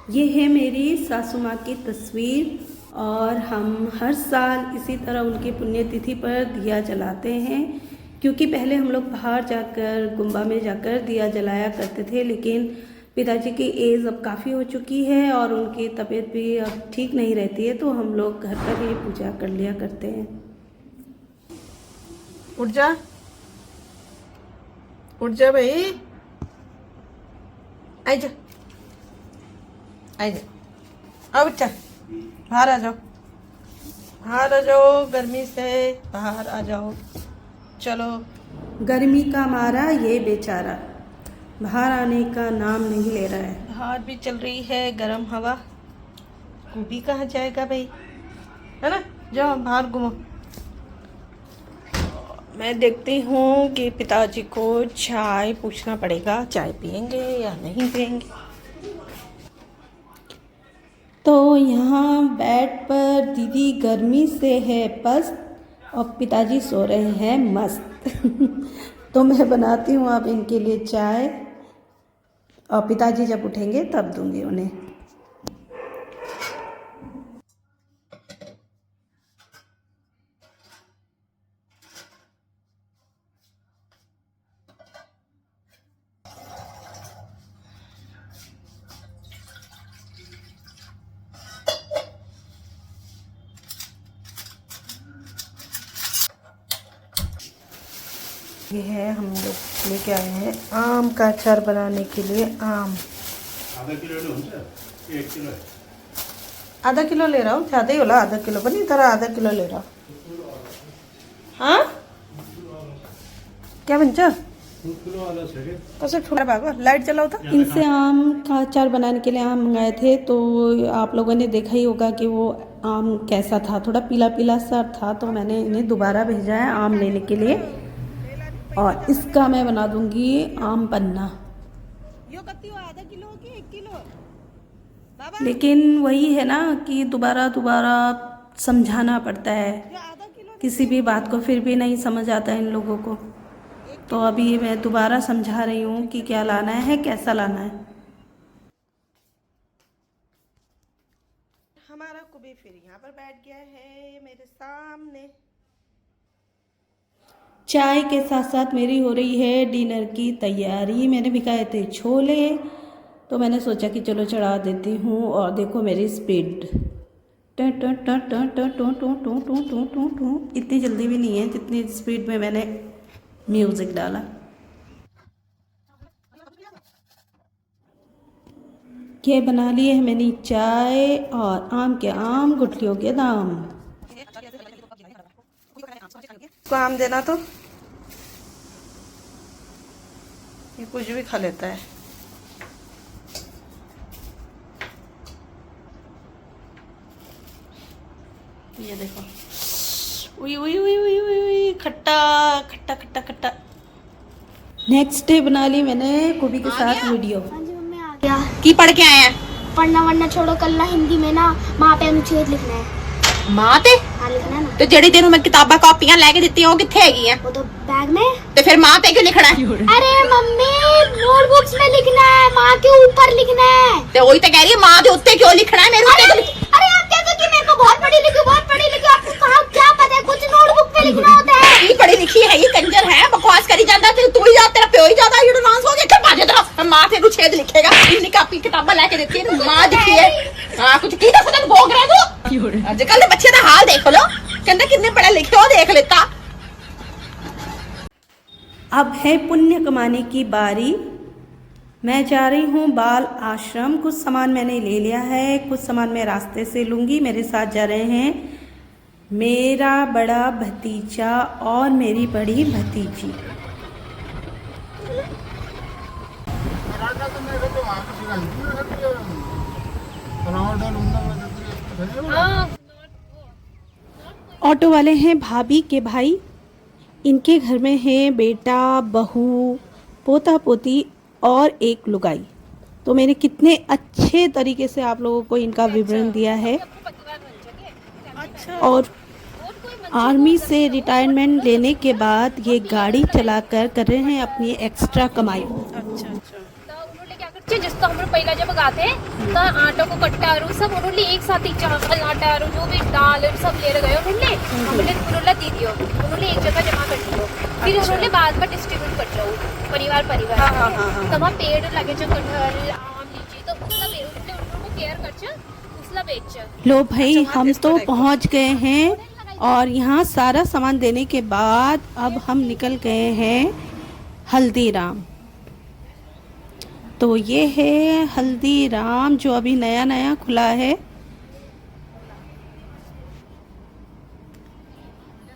ये है मेरी सासू माँ की तस्वीर और हम हर साल इसी तरह उनकी पुण्यतिथि पर दिया जलाते हैं, क्योंकि पहले हम लोग बाहर जाकर गुम्बा में जाकर दिया जलाया करते थे, लेकिन पिताजी की एज अब काफ़ी हो चुकी है और उनकी तबीयत भी अब ठीक नहीं रहती है, तो हम लोग घर पर ही पूजा कर लिया करते हैं। उठ जा भाई, आजा अब बच्चा बाहर आ जाओ, गर्मी से बाहर आ जाओ। चलो, गर्मी का मारा ये बेचारा बाहर आने का नाम नहीं ले रहा है। बाहर भी चल रही है गर्म हवा, भी कहाँ जाएगा भाई, है ना? जाओ बाहर घूमो। मैं देखती हूँ कि पिताजी को चाय पूछना पड़ेगा, चाय पियेंगे या नहीं पियेंगे। तो यहाँ बेड पर दीदी गर्मी से है पस्त और पिताजी सो रहे हैं मस्त। तो मैं बनाती हूँ अब इनके लिए चाय और पिताजी जब उठेंगे तब दूंगी उन्हें। ये है, हम लोग लेके आए हैं आम का अचार बनाने के लिए। आम आधा किलो ले रहा हूँ, ज़्यादा ही होला, आधा किलो बनी तरह आधा किलो ले रहा हूँ। हाँ क्या बन जा भागो, लाइट जलाओ था। इनसे आम का अचार बनाने के लिए आम मंगाए थे, तो आप लोगों ने देखा ही होगा कि वो आम कैसा था, थोड़ा पीला पीला सा था। तो मैंने इन्हें दोबारा भेजा है आम लेने के लिए और इसका मैं बना दूंगी आम पन्ना। आधा किलो की 1 किलो? लेकिन वही है ना कि दोबारा दोबारा समझाना पड़ता है, किसी भी बात को फिर भी नहीं समझ आता इन लोगों को। तो अभी मैं दोबारा समझा रही हूँ कि क्या लाना है, कैसा लाना है। हमारा कुबी फिर यहाँ पर बैठ गया है मेरे सामने। चाय के साथ साथ मेरी हो रही है डिनर की तैयारी। मैंने भिगाए थे छोले, तो मैंने सोचा कि चलो चढ़ा देती हूँ। और देखो मेरी स्पीड, टं टं टं टं टं टं टं टं टं टं टं टं, इतनी जल्दी भी नहीं है जितनी स्पीड में मैंने म्यूज़िक डाला। ये बना लिए है मैंने चाय और आम के आम गुठलियों के दाम। इसको आम देना तो ये कुछ भी खा लेता है। ये देखो, उई उई उई उई उई उई, खट्टा खट्टा खट्टा खट्टा। नेक्स्ट डे बना ली मैंने गोभी के साथ वीडियो। हाँ जी मम्मी, आ गया। की पढ़ के आए हैं? पढ़ना वरना छोड़ो, कल ना हिंदी में ना माँ पे अनुच्छेद लिखना है। माँ ते? हाँ लिखना है ना। तो जेडी तेनू मैं किताबा कॉपियां लेके दित्ती हो किथे हैगी हैं? वो तो बैग में। तो फिर माँ ते क्यों लिखना है? अरे मम्मी, नोटबुक्स में लिखना है, माँ के ऊपर लिखना है। तो वही तो कह रही है, माँ के उत्ते क्यों लिखना है, मेरे उत्ते क्यों अरे आप कहते कि मेरे को बहुत पढ़ी लिखी आपको कहाँ क्या पता है, कुछ नोटबुक पे लिखना होता है। की पढ़ी लिखी है ये कंजर है, बकवास करी जाता है। तू ही जा, तेरा प्यो ही ज्यादा एडवांस हो गया। क्या बाजे तेरा माँ ते कुछ छेद लिखेगा, इतनी कापी किताबा लेके देती है, माँ दिखी है। हां कुछ की दस तक भोग रहा तू। आजकल के बच्चे दा हाल देख लो, कहंदे कितने पढ़े लिखे हो, देख लेता। अब है पुण्य कमाने की बारी। मैं जा रही हूँ बाल आश्रम। कुछ सामान मैंने ले लिया है, कुछ सामान मैं रास्ते से लूँगी। मेरे साथ जा रहे हैं मेरा बड़ा भतीजा और मेरी बड़ी भतीजी। ऑटो वाले हैं भाभी के भाई। इनके घर में है बेटा, बहू, पोता पोती और एक लुगाई। तो मैंने कितने अच्छे तरीके से आप लोगों को इनका विवरण दिया है। और आर्मी से रिटायरमेंट लेने के बाद ये गाड़ी चलाकर कर रहे हैं अपनी एक्स्ट्रा कमाई। जिसको हम लोग पहला जब गाते हैं तो आटा को कट्टा और सब उन्होंने एक साथ ही चावल आटा और जो भी दाल और सब ले गए उन्होंने दी दियो उन्होंने एक जगह जमा कर दियो फिर उन्होंने बाद में डिस्ट्रीब्यूट कर जाओ परिवार तो वहाँ पेड़ लगे जो कटहल आम लीची तो उसका उनको केयर कर उसला बेच लो भाई हम तो पहुंच गए हैं और यहाँ सारा सामान देने के बाद अब हम निकल गए हैं हल्दीराम। तो ये है हल्दीराम जो अभी नया नया खुला है।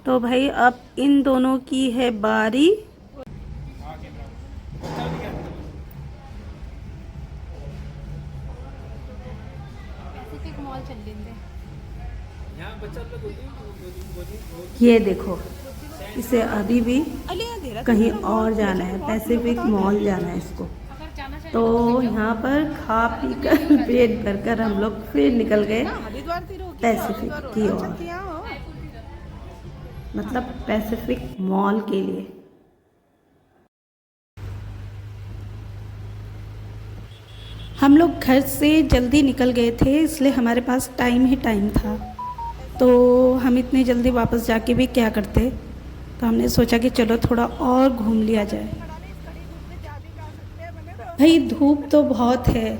तो भाई अब इन दोनों की है बारी। ये देखो इसे अभी भी कहीं और जाना है, पैसिफिक मॉल जाना है इसको। तो यहाँ पर खा पी कर पेट भर कर हम लोग फिर निकल गए पैसिफिक की ओर, मतलब पैसिफिक मॉल के लिए। हम लोग घर से जल्दी निकल गए थे इसलिए हमारे पास टाइम ही टाइम था। तो हम इतने जल्दी वापस जाके भी क्या करते, तो हमने सोचा कि चलो थोड़ा और घूम लिया जाए। भाई धूप तो बहुत है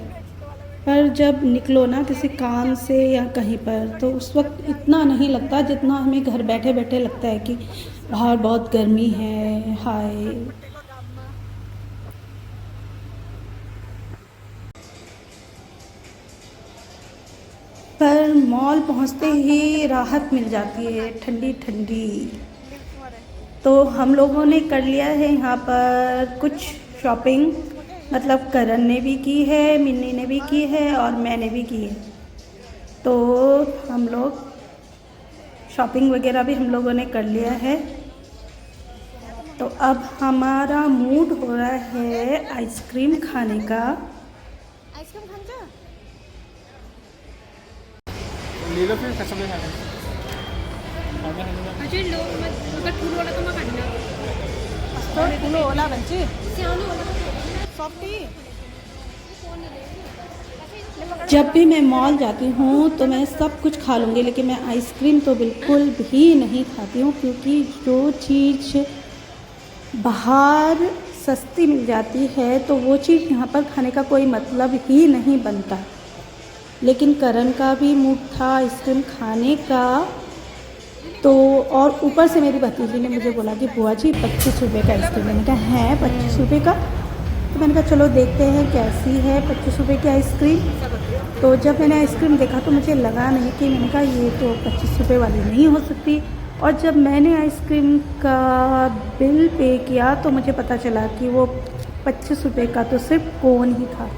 पर जब निकलो ना किसी काम से या कहीं पर तो उस वक्त इतना नहीं लगता जितना हमें घर बैठे बैठे लगता है कि बाहर बहुत गर्मी है। हाय पर मॉल पहुंचते ही राहत मिल जाती है, ठंडी ठंडी। तो हम लोगों ने कर लिया है यहाँ पर कुछ शॉपिंग, मतलब करण ने भी की है, मिन्नी ने भी की है और मैंने भी की है। तो हम लोग शॉपिंग वगैरह भी हम लोगों ने कर लिया है। तो अब हमारा मूड हो रहा है आइसक्रीम खाने का। आइसक्रीम खाने का ले लो फिर कसम से खाने अजय लो मत अगर फूल वाला तो मैं खाना तो फूल वाला बच्चे सियानो वाला सॉफ्टी। जब भी मैं मॉल जाती हूँ तो मैं सब कुछ खा लूँगी लेकिन मैं आइसक्रीम तो बिल्कुल भी नहीं खाती हूँ, क्योंकि जो चीज़ बाहर सस्ती मिल जाती है तो वो चीज़ यहाँ पर खाने का कोई मतलब ही नहीं बनता। लेकिन करण का भी मूड था आइसक्रीम खाने का, तो और ऊपर से मेरी भतीजी ने मुझे बोला कि बुआ जी 25 रुपये का आइसक्रीम। मैंने कहा है 25 रुपये का? तो मैंने कहा चलो देखते हैं कैसी है 25 रुपये की आइसक्रीम। तो जब मैंने आइसक्रीम देखा तो मुझे लगा नहीं कि, मैंने कहा ये तो 25 रुपये वाली नहीं हो सकती। और जब मैंने आइसक्रीम का बिल पे किया तो मुझे पता चला कि वो 25 रुपये का तो सिर्फ कोन ही था।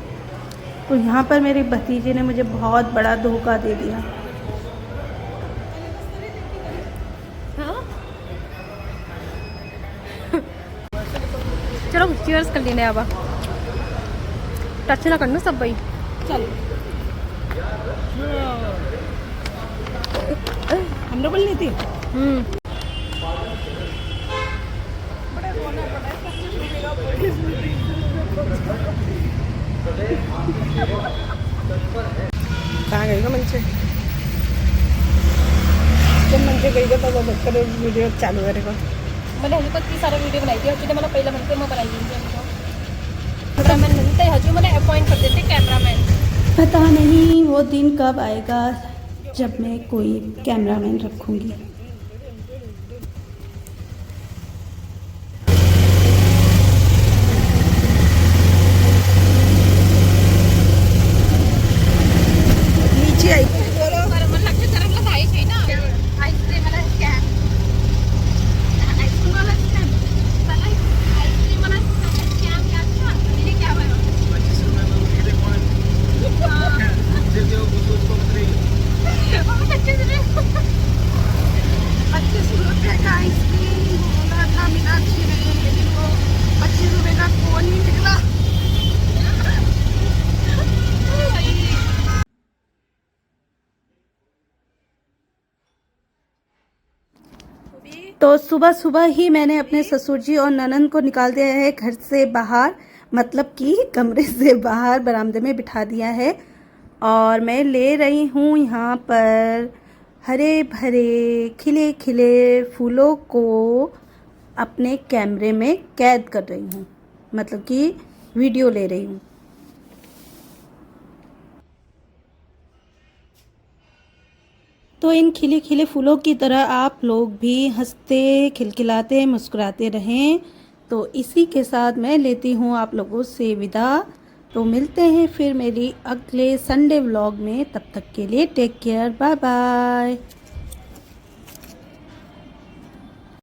तो यहाँ पर मेरी भतीजे ने मुझे बहुत बड़ा धोखा दे दिया। चलो चीयर्स कर लेने अब टच ना करना सब भाई। चल हम लोग बोल थी कहाँ गई म्हणजे म्हणजे गई का तो बघकर व्हिडिओ चालू आहे रे का मैंने हजू तक सारा वीडियो बनाई थी एक्चुअली मैंने पहले बनते मैं बनाई थी कैमरामैन मिलते हजू मैंने अपॉइंट कर देते कैमरामैन। पता नहीं वो दिन कब आएगा जब मैं कोई कैमरामैन रखूँगी। नीचे आई तो सुबह सुबह ही मैंने अपने ससुर जी और ननंद को निकाल दिया है घर से बाहर। मतलब कि कमरे से बाहर बरामदे में बिठा दिया है और मैं ले रही हूँ यहाँ पर हरे भरे खिले खिले फूलों को अपने कैमरे में कैद कर रही हूँ, मतलब कि वीडियो ले रही हूँ। तो इन खिले खिले फूलों की तरह आप लोग भी हंसते खिलखिलाते मुस्कुराते रहें। तो इसी के साथ मैं लेती हूँ आप लोगों से विदा। तो मिलते हैं फिर मेरी अगले संडे व्लॉग में, तब तक के लिए टेक केयर, बाय बाय।